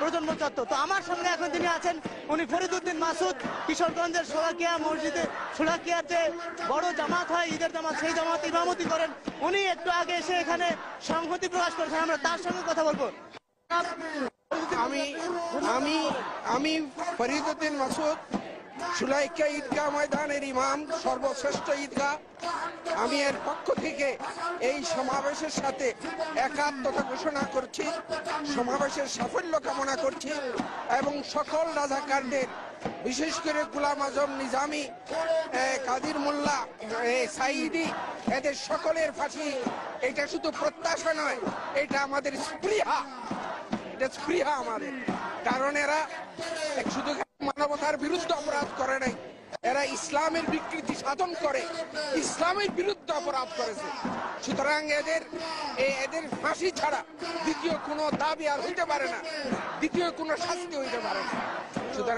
প্রজন্ম চত্বর। তো আমার সঙ্গে এখন তিনি আছেন, উনি ফরিদউদ্দিন মাসুদ, কিশোরগঞ্জের শোলাকিয়া মসজিদে, শোলাকিয়ার যে বড় জামাত হয় ঈদের জামাত, সেই জামাত ইমামতি করেন। উনি একটু আগে এসে এখানে সংহতি প্রকাশ করেছেন, আমরা তার সঙ্গে কথা বলবো। আমি আমি আমি ফরিদউদ্দিন মাসুদ, শোলাকিয়া ঈদগাহ ময়দানের ইমাম, সর্বশ্রেষ্ঠ ঈদগাহ। আমি এর পক্ষ থেকে এই সমাবেশের সাথে একাত্মতা ঘোষণা করছি, সমাবেশের সাফল্য কামনা করছি এবং সকল রাজাকারদের, বিশেষ করে গোলাম আজম নিজামী, কাদির মোল্লা, সাইদি, এদের সকলের ফাঁসি এটা শুধু প্রত্যাশা নয়, এটা আমাদের স্পৃহা, এটা স্পৃহা আমাদের। কারণ এরা শুধু মানবতার বিরুদ্ধে অপরাধ করে নাই, এরা ইসলামের বিকৃতি সাধন করে ইসলামের বিরুদ্ধে অপরাধ করেছে। সুতরাং এদের ফাঁসি ছাড়া দ্বিতীয় কোনো দাবি আর হইতে পারে না, দ্বিতীয় কোনো শাস্তি হইতে পারে না। সুতরাং